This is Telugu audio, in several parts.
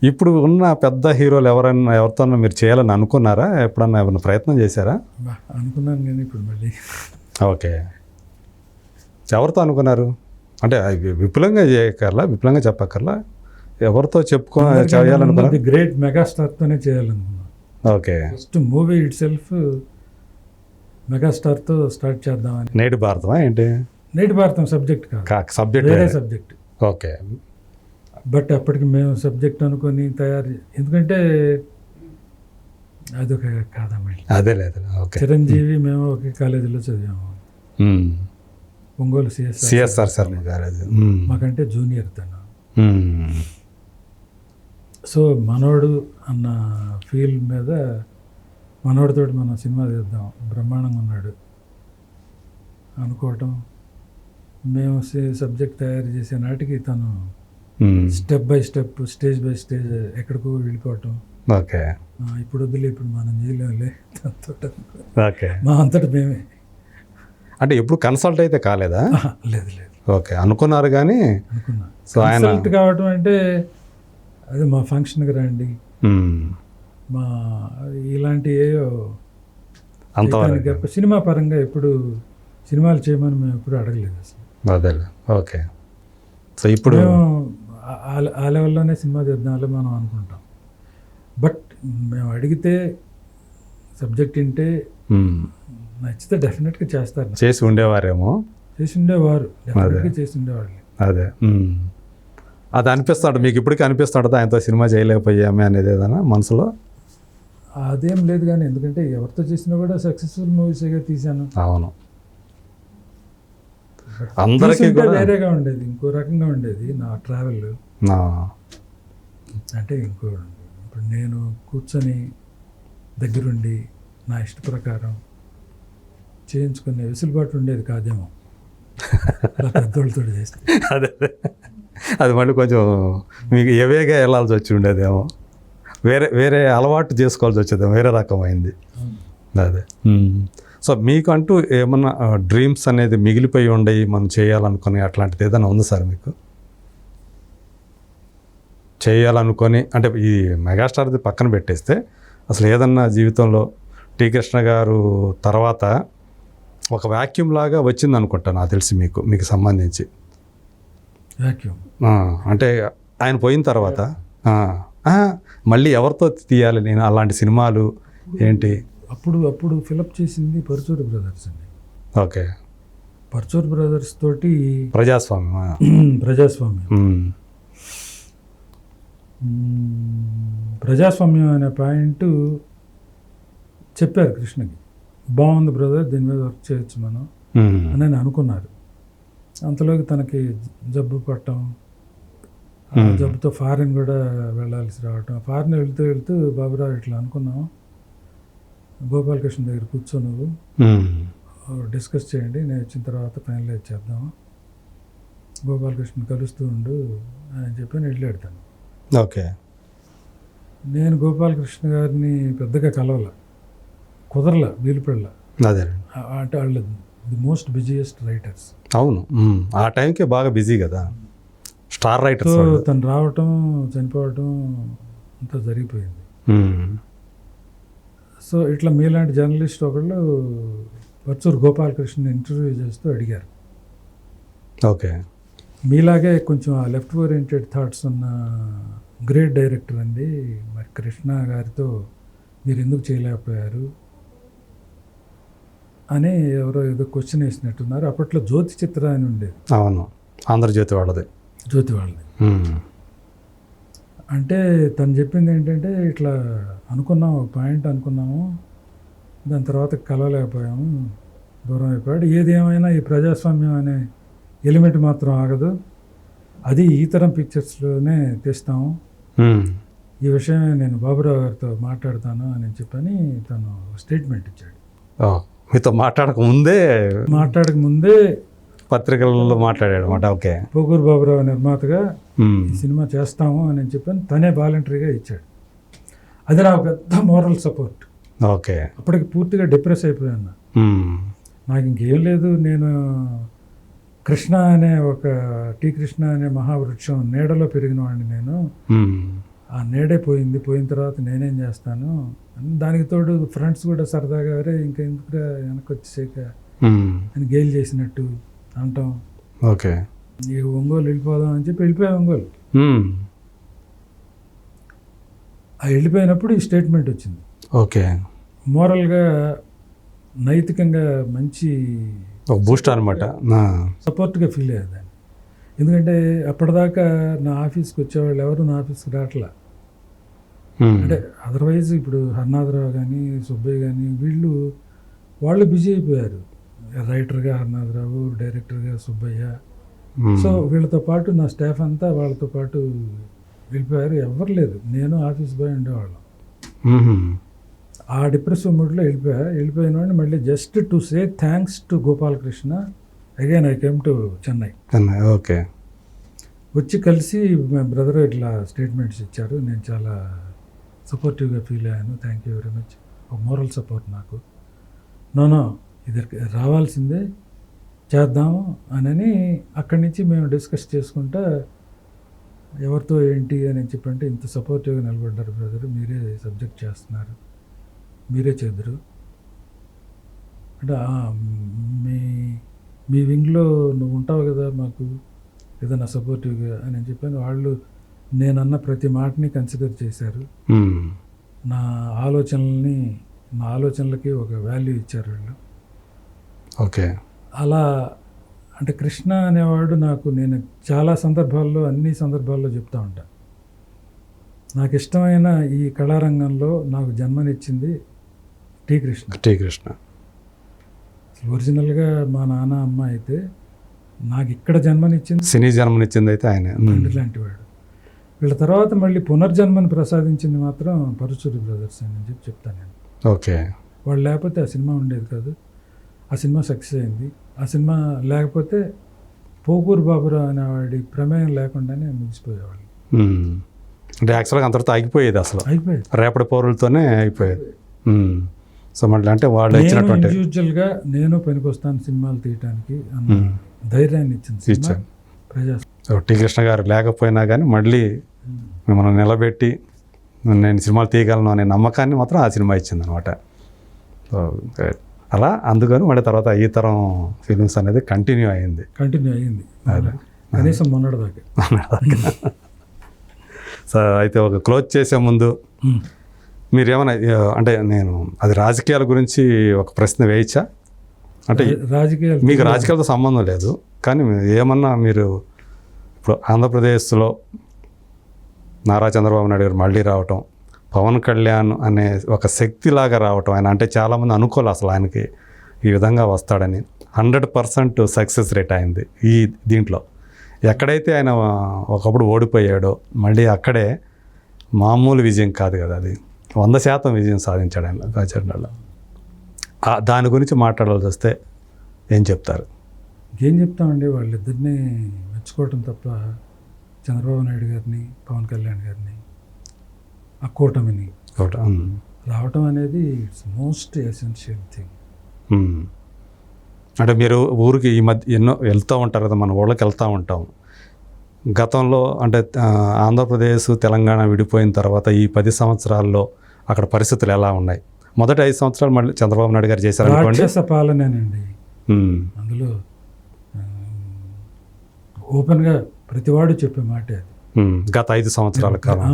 ఇప్పుడు ఉన్న పెద్ద హీరోలు ఎవరితో మీరు చేయాలని అనుకున్నారా? ఎప్పుడన్నా ఏమన్నా ప్రయత్నం చేశారా? అనుకున్నాను కానీ ఇప్పుడు మళ్ళీ. ఓకే, ఎవరితో అనుకున్నారు? అంటే విపులంగా చేయక్కర్లా, విపులంగా చెప్పక్కర్లా, ఎవరితో చేయాలనుకున్నారు? గ్రేట్ మెగాస్టార్తోనే చేయాలనుకున్నాను. Okay, first movie itself మెగాస్టార్తో స్టార్ట్ చేద్దామని. నేటి భారతమా ఏంటి? నేటి భారతం సబ్జెక్ట్ కాదు, సబ్జెక్ట్ వేరే సబ్జెక్ట్. ఓకే, బట్ అప్పటికి మేము సబ్జెక్ట్ అనుకొని ఎందుకంటే అదొక కాదా మళ్ళీ. అదే లేదు. ఓకే, చిరంజీవి మేము ఒకే కాలేజీలో చదివాము, ఒంగోలు సిఎస్ఆర్ శర్మ గారు. మాకంటే జూనియర్ తను. సో మనోడు అన్న ఫీల్ మీద మనోడితో మనం సినిమా తీద్దాం, బ్రహ్మాండంగా ఉన్నాడు అనుకోవటం. మేము సబ్జెక్ట్ తయారు చేసే నాటికి తను step by step, stage by stage ఎక్కడికో వెళ్ళిపోవటం. ఓకే, ఇప్పుడు వద్దులే, ఇప్పుడు మనం చేయలేములే దాంతో. ఓకే, మా అంతటి మేమే. అంటే ఎప్పుడు కన్సల్ట్ అయితే కాలేదా? లేదు లేదు. ఓకే, అనుకున్నారు కానీ. అనుకున్నా. సో ఆయన కన్సల్ట్ కావటం అంటే అదే మా ఫంక్షన్కి రండి, మా ఇలాంటి ఏయో అంతవరకు. సినిమా పరంగా ఎప్పుడు సినిమాలు చేయమని మేము ఎప్పుడు అడగలేదు అసలు. అదే. ఓకే, సో ఇప్పుడు మేము ఆ లెవెల్లోనే సినిమా చేద్దాంలే మనం అనుకుంటాం. బట్ మేము అడిగితే సబ్జెక్ట్ వింటే నచ్చితే డెఫినెట్గా చేస్తారు. చేసి ఉండేవారేమో, చేసి ఉండేవారు, డెఫినెట్గా చేసి ఉండేవాళ్ళు. అదే, అది అనిపిస్తాడు మీకు ఇప్పటికీ? అనిపిస్తాడు ఆయనతో సినిమా చేయలేకపోయామే అనేది ఏదైనా మనసులో? అదేం లేదు కానీ, ఎందుకంటే ఎవరితో చేసినా కూడా సక్సెస్ఫుల్ మూవీస్గా తీశాను. అవును, అందరికీ కూడా వేరేగా ఉండేది, ఇంకో రకంగా ఉండేది నా ట్రావెల్. అంటే ఇప్పుడు నేను కూర్చొని దగ్గరుండి నా ఇష్ట ప్రకారం చేయించుకునే వెసులుబాటు ఉండేది కాదేమో పెద్దోళ్ళతో చేస్తే. అదే, అది మళ్ళీ కొంచెం మీకు ఎవేగా వెళ్ళాల్సి వచ్చి ఉండేదేమో, వేరే అలవాటు చేసుకోవాల్సి వచ్చేదేమో, వేరే రకమైంది. అదే. సో మీకు అంటూ ఏమన్నా డ్రీమ్స్ అనేది మిగిలిపోయి ఉండయి, మనం చేయాలనుకుని అట్లాంటిది ఏదైనా ఉంది సార్ మీకు? చేయాలనుకొని అంటే ఈ మెగాస్టార్ది పక్కన పెట్టేస్తే అసలు ఏదన్నా జీవితంలో టి కృష్ణ గారు తర్వాత ఒక వాక్యూమ్ లాగా వచ్చింది అనుకుంటాను నాకు తెలిసి మీకు సంబంధించి. వాక్యూమ్ అంటే ఆయన పోయిన తర్వాత మళ్ళీ ఎవరితో తీయాలి నేను అలాంటి సినిమాలు ఏంటి? అప్పుడు ఫిలప్ చేసింది పరుచూరి బ్రదర్స్ అండి. ఓకే, పరుచూరి బ్రదర్స్ తోటి ప్రజాస్వామ్యం అనే పాయింట్ చెప్పారు కృష్ణకి. బాగుంది బ్రదర్, దీని మీద వర్క్ చేయొచ్చు మనం అని అనుకున్నారు. అంతలోకి తనకి జబ్బు పట్టడం, జబ్బుతో ఫారిన్ కూడా వెళ్ళాల్సి రావటం. ఫారిన్ వెళ్తూ బాబురావు ఇట్లా అనుకున్నాం, గోపాలకృష్ణ దగ్గర కూర్చో, నువ్వు డిస్కస్ చేయండి, నేను వచ్చిన తర్వాత ఫైనలైజ్ చేద్దాం, గోపాలకృష్ణ కలుస్తూ ఉండు అని చెప్పి నేను వెళ్ళాడుతాను. ఓకే, నేను గోపాలకృష్ణ గారిని పెద్దగా కుదరల, వీలుపడల. అదే అంటే వాళ్ళు ది మోస్ట్ బిజియెస్ట్ రైటర్స్. అవును, ఆ టైంకే బాగా బిజీ కదా, స్టార్ రైటర్స్. తను రావటం, చనిపోవటం అంతా జరిగిపోయింది. సో ఇట్లా మీలాంటి జర్నలిస్ట్ ఒకళ్ళు పరుచూరు గోపాలకృష్ణ ఇంటర్వ్యూ చేస్తూ అడిగారు, ఓకే మీలాగే కొంచెం ఆ లెఫ్ట్ ఓరియంటెడ్ థాట్స్ ఉన్న గ్రేట్ డైరెక్టర్ అండి, మరి కృష్ణ గారితో మీరు ఎందుకు చేయలేకపోయారు అని ఎవరో ఏదో క్వశ్చన్ వేసినట్టున్నారు. అప్పట్లో జ్యోతి చిత్ర అని ఉండేది. అవును, ఆంధ్రజ్యోతి వాళ్ళది. అంటే తను చెప్పింది ఏంటంటే, ఇట్లా అనుకున్నాము, పాయింట్ అనుకున్నాము, దాని తర్వాత కలవలేకపోయాము, దూరం అయిపోయాడు. ఏది ఏమైనా ఈ ప్రజాస్వామ్యం అనే ఎలిమెంట్ మాత్రం ఆగదు, అది ఈ తరం పిక్చర్స్లోనే తీస్తాము, ఈ విషయమే నేను బాబురావు గారితో మాట్లాడతాను అని చెప్పని తను స్టేట్మెంట్ ఇచ్చాడు. మీతో మాట్లాడక ముందే పత్రికలలో మాట్లాడాడు అన్నమాట. ఓకే, పోకూరు బాబురావు నిర్మాతగా ఈ సినిమా చేస్తాము అని చెప్పని తనే వాలంటరీగా ఇచ్చాడు. అది నాకు పెద్ద మోరల్ సపోర్ట్. ఓకే, అప్పటికి పూర్తిగా డిప్రెస్ అయిపోయాను. నాకు ఇంకేం లేదు, నేను కృష్ణ అనే టి కృష్ణ అనే మహావృక్షం నీడలో పెరిగిన వాడిని, నేను ఆ నీడే పోయింది, పోయిన తర్వాత నేనేం చేస్తాను అని. దానికి తోడు ఫ్రెండ్స్ కూడా సరదాగా అరే ఇంకా ఎందుకురా వెనక్కి వచ్చేసాక అని గేల్ చేసినట్టు అంటాం. ఓకే. ఇక ఒంగోలు వెళ్ళిపోదాం అని చెప్పి వెళ్ళిపోయా ఒంగోలు. ఆ వెళ్ళిపోయినప్పుడు ఈ స్టేట్మెంట్ వచ్చింది. ఓకే. మోరల్గా నైతికంగా మంచి ఒక బూస్ట్ అనమాట. సపోర్ట్గా ఫీల్ అయ్యేదాన్ని. ఎందుకంటే అప్పటిదాకా నా ఆఫీస్కి వచ్చేవాళ్ళు ఎవరు నా ఆఫీస్కి రావట్లా. అంటే అదర్వైజ్ ఇప్పుడు హర్నాథరావు కానీ సుబ్బయ్య కానీ వాళ్ళు బిజీ అయిపోయారు. రైటర్గా హర్నాథరావు, డైరెక్టర్గా సుబ్బయ్య. సో వీళ్ళతో పాటు నా స్టాఫ్ అంతా వాళ్ళతో పాటు వెళ్ళిపోయారు. ఎవరు లేదు, నేను ఆఫీస్ బాయ్ ఉండేవాళ్ళం. ఆ డిప్రెసివ్ మూడ్లో వెళ్ళిపోయిన వాడిని మళ్ళీ just to say thanks to Gopalakrishna again I came to Chennai. Okay. వచ్చి కలిసి మా బ్రదర్ ఇట్లా స్టేట్మెంట్స్ ఇచ్చారు, నేను చాలా సపోర్టివ్గా ఫీల్ అయ్యాను, థ్యాంక్ యూ వెరీ మచ్. ఒక మోరల్ సపోర్ట్ నాకు. నో ఇది రావాల్సిందే, చేద్దాము అని అక్కడి నుంచి మేము డిస్కస్ చేసుకుంటా ఎవరితో ఏంటి అని చెప్పంటే ఇంత సపోర్టివ్గా నిలబడ్డారు బ్రదర్, మీరే సబ్జెక్ట్ చేస్తున్నారు, మీరే చేద్దరు అంటే మీ వింగ్లో నువ్వు ఉంటావు కదా మాకు ఏదైనా సపోర్టివ్గా అని చెప్పాను. వాళ్ళు నేనన్న ప్రతి మాటని కన్సిడర్ చేశారు. నా ఆలోచనలకి ఒక వాల్యూ ఇచ్చారు వాళ్ళు. ఓకే. అలా అంటే కృష్ణ అనేవాడు నాకు, నేను చాలా సందర్భాల్లో అన్ని సందర్భాల్లో చెప్తా ఉంటా, నాకు ఇష్టమైన ఈ కళారంగంలో నాకు జన్మనిచ్చింది టీ కృష్ణ. ఒరిజినల్గా మా నాన్న అమ్మ అయితే నాకు ఇక్కడ జన్మనిచ్చింది, సినీ జన్మనిచ్చింది అయితే ఆయన లాంటి వాడు. వీళ్ళ తర్వాత మళ్ళీ పునర్జన్మని ప్రసాదించింది మాత్రం పరుచూరి బ్రదర్స్ అని చెప్పి చెప్తాను నేను. ఓకే. వాళ్ళు లేకపోతే ఆ సినిమా ఉండేది కాదు. ఆ సినిమా సక్సెస్ అయింది. ఆ సినిమా లేకపోతే పోకూరు బాబురావు అనేవాడి ప్రమేయం లేకుండానే ముగిసిపోయేవాళ్ళు. అంటే యాక్చువల్గా అంతటితో అయిపోయేది, అసలు అయిపోయేది, రేపటి పౌరులతోనే అయిపోయేది. సో మళ్ళీ అంటే వాళ్ళు ఇచ్చినటువంటి ఇండివిజువల్గా నేను పనికొస్తాను సినిమాలు తీయటానికి అన్న ధైర్యాన్ని ఇచ్చింది ప్రజా. టీ కృష్ణ గారు లేకపోయినా కానీ మళ్ళీ మిమ్మల్ని నిలబెట్టి నేను సినిమాలు తీయగలను అనే నమ్మకాన్ని మాత్రం ఆ సినిమా ఇచ్చింది అనమాట. సో అలా అందుకని మళ్ళీ తర్వాత ఈ తరం ఫిలిమ్స్ అనేది కంటిన్యూ అయింది. కనీసం మొన్నటిదాకా. సో అయితే ఒక క్లోజ్ చేసే ముందు మీరు ఏమైనా అంటే నేను అది రాజకీయాల గురించి ఒక ప్రశ్న వేయచ్చా? అంటే మీకు రాజకీయాలతో సంబంధం లేదు కానీ ఏమన్నా మీరు ఇప్పుడు ఆంధ్రప్రదేశ్లో నారా చంద్రబాబు నాయుడు గారు మళ్ళీ రావటం, పవన్ కళ్యాణ్ అనే ఒక శక్తిలాగా రావటం, ఆయన అంటే చాలామంది అనుకోలే అసలు ఆయనకి ఈ విధంగా వస్తాడని. 100% సక్సెస్ రేట్ అయింది ఈ దీంట్లో. ఎక్కడైతే ఆయన ఒకప్పుడు ఓడిపోయాడో మళ్ళీ అక్కడే మామూలు విజయం కాదు కదా, అది 100% విజయం సాధించాడు ఆయన రాజకీయాల్లో. దాని గురించి మాట్లాడాల్సి వస్తే ఏం చెప్తారు? ఏం చెప్తామండి, వాళ్ళిద్దరినీ మెచ్చుకోవటం తప్ప చంద్రబాబు నాయుడు గారిని, పవన్ కళ్యాణ్ గారిని, ఆ కూటమిని రావటం అనేది ఇట్స్ మోస్ట్ ఎసెన్షియల్ థింగ్. అంటే మీరు ఊరికి ఈ మధ్య ఎన్నో వెళ్తూ ఉంటారు కదా, మన ఊళ్ళకి వెళ్తూ ఉంటాం. గతంలో అంటే ఆంధ్రప్రదేశ్ తెలంగాణ విడిపోయిన తర్వాత ఈ 10 సంవత్సరాల్లో అక్కడ పరిస్థితులు ఎలా ఉన్నాయి? మొదటి 5 సంవత్సరాలు మళ్ళీ చంద్రబాబు నాయుడు గారు చేశారు అనుకోండి, రాక్షస పాలనేనండి. అందులో ఓపెన్గా ప్రతివాడు చెప్పే మాట అది. గత 5 సంవత్సరాల కాలం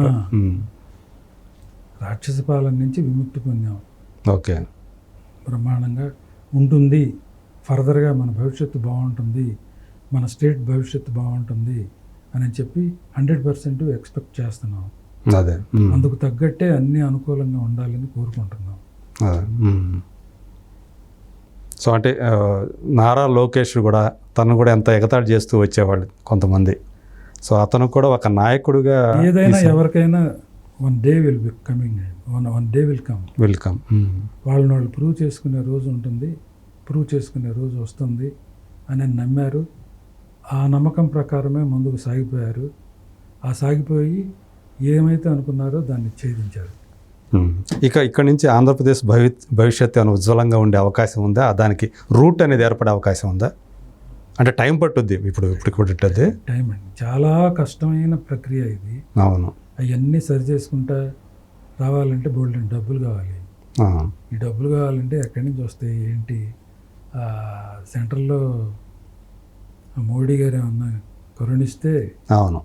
రాక్షస పాలన నుంచి విముక్తి పొందాం. ఓకే. బ్రహ్మాండంగా ఉంటుంది, ఫర్దర్గా మన భవిష్యత్తు బాగుంటుంది, మన స్టేట్ భవిష్యత్తు బాగుంటుంది అని చెప్పి 100% ఎక్స్పెక్ట్ చేస్తున్నాం. అదే అందుకు తగ్గట్టే అన్ని అనుకూలంగా ఉండాలని కోరుకుంటున్నాం. సో అంటే నారా లోకేష్ కూడా తను కూడా ఎంత ఎగతాళి చేస్తూ వచ్చేవాళ్ళు కొంతమంది. సో అతను కూడా ఒక నాయకుడిగా ఏదైనా ఎవరికైనా one day will be coming, one day will come. వాళ్ళు ప్రూవ్ చేసుకునే రోజు ఉంటుంది, ప్రూవ్ చేసుకునే రోజు వస్తుంది అని నమ్మారు. ఆ నమ్మకం ప్రకారమే ముందుకు సాగిపోయారు. ఆ సాగిపోయి ఏమైతే అనుకున్నారో దాన్ని ఛేదించారు. ఇక్కడి నుంచి ఆంధ్రప్రదేశ్ భవిష్యత్తు ఏమైనా ఉజ్వలంగా ఉండే అవకాశం ఉందా? దానికి రూట్ అనేది ఏర్పడే అవకాశం ఉందా? అంటే టైం పట్టుద్ది, ఇప్పుడు టైం అండి, చాలా కష్టమైన ప్రక్రియ ఇది. అవును. అవన్నీ సరి చేసుకుంటా రావాలంటే బోల్డెన్ డబ్బులు కావాలి. ఆ, ఈ డబ్బులు కావాలంటే ఎక్కడి నుంచి వస్తాయి ఏంటి? సెంట్రల్లో మోడీ గారు ఏమన్నా కరుణిస్తే అవును.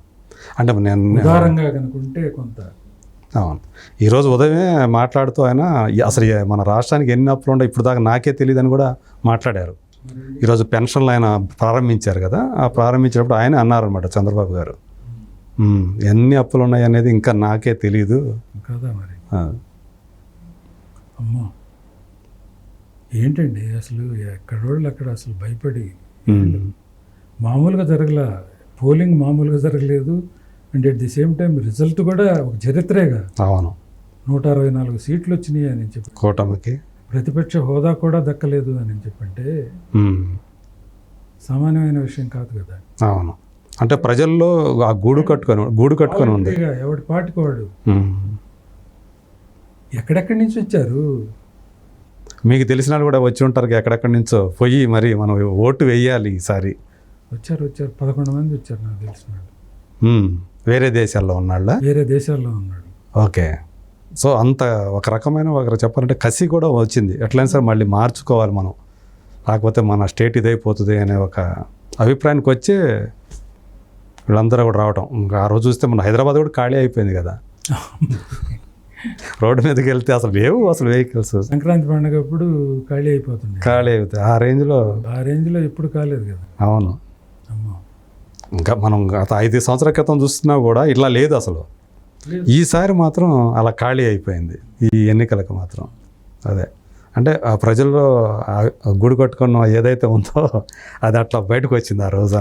అంటే నేను ఉదారంగా కనుకుంటే కొంత. అవును, ఈరోజు ఉదయమే మాట్లాడుతూ ఆయన అసలు మన రాష్ట్రానికి ఎన్ని అప్పులు ఉండవు ఇప్పుడు దాకా నాకే తెలియదని కూడా మాట్లాడారు. ఈరోజు పెన్షన్లు ఆయన ప్రారంభించారు కదా, ఆ ప్రారంభించినప్పుడు ఆయన అన్నారనమాట చంద్రబాబు గారు, ఎన్ని అప్పులు ఉన్నాయి అనేది ఇంకా నాకే తెలియదు కదా మరి. అమ్మో ఏంటండి అసలు ఎక్కడోళ్ళు అక్కడ అసలు భయపడి మామూలుగా జరగలా. పోలింగ్ మామూలుగా జరగలేదు. And at the same time result కూడా ఒక చరిత్రేగా. అవును, 164 సీట్లు వచ్చినాయి అని చెప్పి, కూటమికి ప్రతిపక్ష హోదా కూడా దక్కలేదు అని చెప్పంటే సామాన్యమైన విషయం కాదు కదా. అవును, అంటే ప్రజల్లో ఆ గూడు కట్టుకొని ఉంది. అంతేగా, ఎవడి పాటికి వాడు. ఎక్కడెక్కడి నుంచి వచ్చారు? మీకు తెలిసిన వాళ్ళు కూడా వచ్చి ఉంటారు ఎక్కడెక్కడి నుంచో పోయి మరి మనం ఓటు వేయాలి ఈసారి. వచ్చారు 11 మంది వచ్చారు నాకు తెలిసిన వాళ్ళు. వేరే దేశాల్లో ఉన్నాళ్ళ, వేరే దేశాల్లో ఉన్నాడు. ఓకే. సో అంత ఒక రకమైన ఒకరు చెప్పాలంటే కసి కూడా వచ్చింది. ఎట్లయినా సరే మళ్ళీ మార్చుకోవాలి మనం, లేకపోతే మన స్టేట్ ఇదైపోతుంది అనే ఒక అభిప్రాయానికి వచ్చే వీళ్ళందరూ కూడా రావటం. ఇంకా ఆ రోజు చూస్తే మన హైదరాబాద్ కూడా ఖాళీ అయిపోయింది కదా. రోడ్డు మీదకి వెళ్తే అసలు లేవు అసలు వెహికల్స్. సంక్రాంతి పండుగ అప్పుడు ఖాళీ అయిపోతుంది. ఖాళీ అవుతాయి ఆ రేంజ్లో ఎప్పుడు కాలేదు కదా. అవును, అమ్మో ఇంకా మనం గత 5 సంవత్సరాల క్రితం చూస్తున్నా కూడా ఇట్లా లేదు అసలు. ఈసారి మాత్రం అలా ఖాళీ అయిపోయింది ఈ ఎన్నికలకు మాత్రం. అదే అంటే ఆ ప్రజల్లో గుడి కట్టుకున్న ఏదైతే ఉందో అది అట్లా బయటకు వచ్చింది ఆ రోజు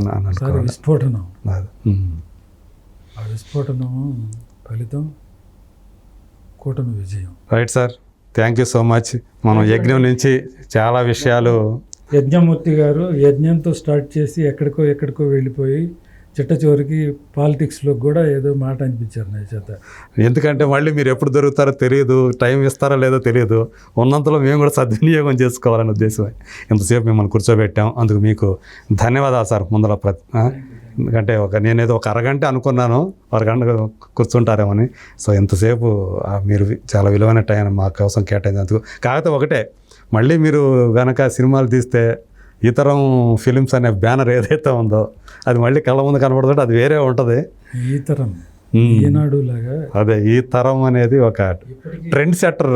విస్ఫోటనం. ఆ విస్ఫోటనం ఫలితం కూటమి విజయం. Right sir, thank you so much. మనం యజ్ఞం నుంచి చాలా విషయాలు. యజ్ఞమూర్తి గారు యజ్ఞంతో స్టార్ట్ చేసి ఎక్కడికో వెళ్ళిపోయి చిట్ట చివరికి పాలిటిక్స్లో కూడా ఏదో మాట అనిపించారు నా చేత. ఎందుకంటే మళ్ళీ మీరు ఎప్పుడు దొరుకుతారో తెలియదు, టైం ఇస్తారో లేదో తెలియదు. ఉన్నంతలో మేము కూడా సద్వినియోగం చేసుకోవాలనే ఉద్దేశం ఇంతసేపు మిమ్మల్ని కూర్చోబెట్టాం. అందుకు మీకు ధన్యవాదాలు సార్. ముందర ఎందుకంటే నేనేదో ఒక అరగంట అనుకున్నాను, అరగంట కూర్చుంటారేమని. సో ఎంతసేపు మీరు చాలా విలువైన టైం మా కోసం కేటాయించినందుకు. కాకపోతే ఒకటే, మళ్ళీ మీరు వెనక సినిమాలు తీస్తే ఈ తరం ఫిలిమ్స్ అనే బ్యానర్ ఏదైతే ఉందో అది మళ్ళీ కళ్ళ ముందు కనబడుతుంటే అది వేరే ఉంటుంది. ఈ తరం ఈనాడు లాగా అదే ఈ తరం అనేది ఒక ట్రెండ్ సెట్టర్